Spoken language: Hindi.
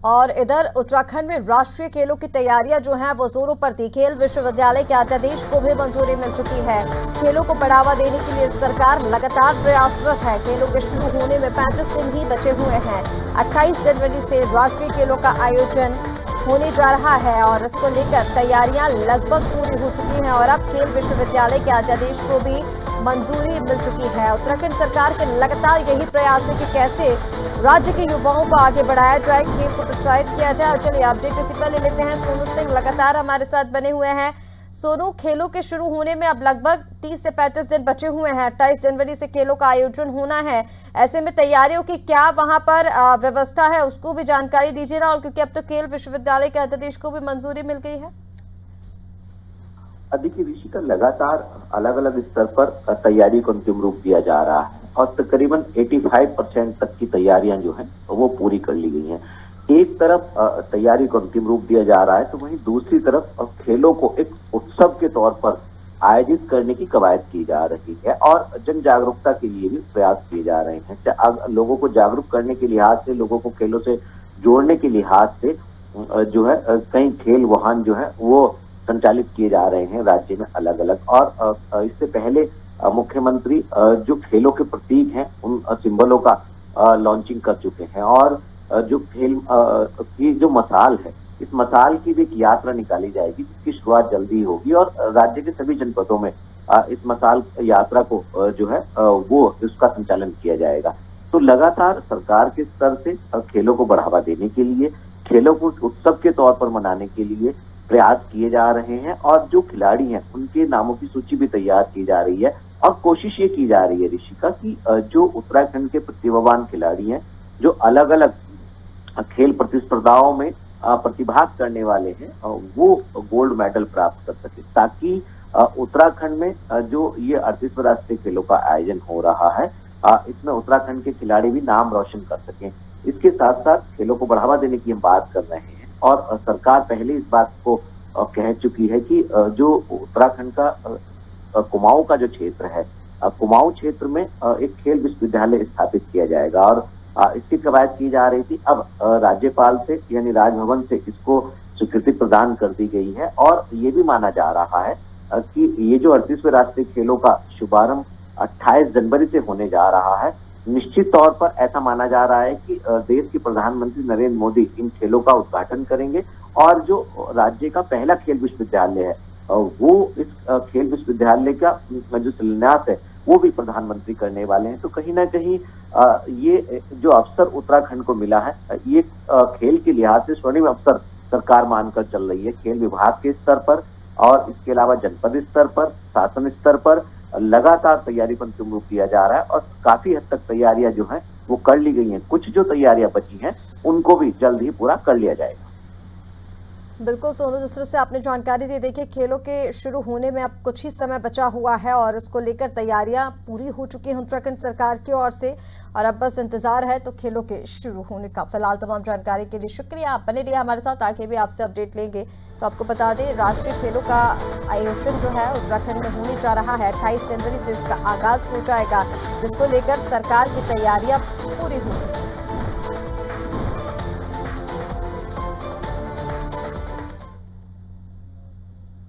और इधर उत्तराखंड में राष्ट्रीय खेलों की तैयारियां जो हैं वो जोरों पर थी। खेल विश्वविद्यालय के अध्यादेश को भी मंजूरी मिल चुकी है। खेलों को बढ़ावा देने के लिए सरकार लगातार प्रयासरत है। खेलों के शुरू होने में 35 दिन ही बचे हुए हैं। 28 जनवरी से राष्ट्रीय खेलों का आयोजन होने जा रहा है और इसको लेकर तैयारियां लगभग पूरी हो चुकी हैं और अब खेल विश्वविद्यालय के अध्यादेश को भी मंजूरी मिल चुकी है। उत्तराखंड सरकार के लगातार यही प्रयास है कि कैसे राज्य के युवाओं को आगे बढ़ाया जाए, खेल को प्रोत्साहित किया जाए। और चलिए अपडेट इसी पर ले लेते हैं। सोनू सिंह लगातार हमारे साथ बने हुए हैं। सोनू, खेलों के शुरू होने में अब लगभग 30 से 35 दिन बचे हुए हैं। 28 जनवरी से खेलों का आयोजन होना है। ऐसे में तैयारियों की क्या वहां पर व्यवस्था है, उसको भी जानकारी दीजिए ना। और क्योंकि अब तो खेल विश्वविद्यालय के अध्यादेश को भी मंजूरी मिल गई है। देखिए ऋषि का लगातार अलग अलग स्तर पर तैयारी को अंतिम रूप दिया जा रहा है और तकरीबन 85% तक की तैयारियां जो हैं वो पूरी कर ली गई हैं। एक तरफ तैयारी को अंतिम रूप दिया जा रहा है तो वहीं दूसरी तरफ खेलों को एक उत्सव के तौर पर आयोजित करने की कवायद की जा रही है और जन जागरूकता के लिए भी प्रयास किए जा रहे हैं। लोगों को जागरूक करने के लिहाज से, लोगों को खेलों से जोड़ने के लिहाज से जो है कई खेल वाहन जो है वो संचालित किए जा रहे हैं राज्य में अलग अलग। और इससे पहले मुख्यमंत्री जो खेलों के प्रतीक हैं उन सिंबलों का लॉन्चिंग कर चुके हैं और जो खेल की जो मसाल है, इस मसाल की भी एक यात्रा निकाली जाएगी जिसकी शुरुआत जल्दी होगी और राज्य के सभी जनपदों में इस मसाल यात्रा को जो है वो उसका संचालन किया जाएगा। तो लगातार सरकार के स्तर से खेलों को बढ़ावा देने के लिए, खेलों को उत्सव के तौर पर मनाने के लिए प्रयास किए जा रहे हैं और जो खिलाड़ी हैं उनके नामों की सूची भी तैयार की जा रही है। और कोशिश ये की जा रही है ऋषिका कि जो उत्तराखंड के प्रतिभावान खिलाड़ी हैं, जो अलग अलग खेल प्रतिस्पर्धाओं में प्रतिभाग करने वाले हैं, वो गोल्ड मेडल प्राप्त कर सके, ताकि उत्तराखंड में जो ये 38वें राष्ट्रीय खेलों का आयोजन हो रहा है इसमें उत्तराखंड के खिलाड़ी भी नाम रोशन कर सकें। इसके साथ साथ खेलों को बढ़ावा देने की हम बात कर रहे हैं और सरकार पहले इस बात को कह चुकी है कि जो उत्तराखंड का कुमाऊं का जो क्षेत्र है, कुमाऊं क्षेत्र में एक खेल विश्वविद्यालय स्थापित किया जाएगा और इसकी कवायद की जा रही थी। अब राज्यपाल से यानी राजभवन से इसको स्वीकृति प्रदान कर दी गई है और ये भी माना जा रहा है कि ये जो 38वें राष्ट्रीय खेलों का शुभारंभ 28 जनवरी से होने जा रहा है, निश्चित तौर पर ऐसा माना जा रहा है कि देश के प्रधानमंत्री नरेंद्र मोदी इन खेलों का उद्घाटन करेंगे और जो राज्य का पहला खेल विश्वविद्यालय है वो इस खेल विश्वविद्यालय का जो शिलान्यास है वो भी प्रधानमंत्री करने वाले हैं। तो कहीं ना कहीं ये जो अवसर उत्तराखंड को मिला है, ये खेल के लिहाज से स्वर्णिम अवसर सरकार मानकर चल रही है। खेल विभाग के स्तर पर और इसके अलावा जनपद स्तर पर, शासन स्तर पर लगातार तैयारी पर अंतिम रूप दिया जा रहा है और काफी हद तक तैयारियां जो हैं वो कर ली गई हैं। कुछ जो तैयारियां बची हैं उनको भी जल्द ही पूरा कर लिया जाएगा। बिल्कुल सोनू, जिस तरह से आपने जानकारी दी, देखिए खेलों के शुरू होने में अब कुछ ही समय बचा हुआ है और इसको लेकर तैयारियां पूरी हो चुकी हैं उत्तराखंड सरकार की ओर से और अब बस इंतजार है तो खेलों के शुरू होने का। फिलहाल तमाम जानकारी के लिए शुक्रिया। आप बने रहिए हमारे साथ, आगे भी आपसे अपडेट लेंगे। तो आपको बता दें, राष्ट्रीय खेलों का आयोजन जो है उत्तराखंड में होने जा रहा है। 28 जनवरी से इसका आगाज हो जाएगा, जिसको लेकर सरकार की तैयारियां पूरी हो चुकी हैं।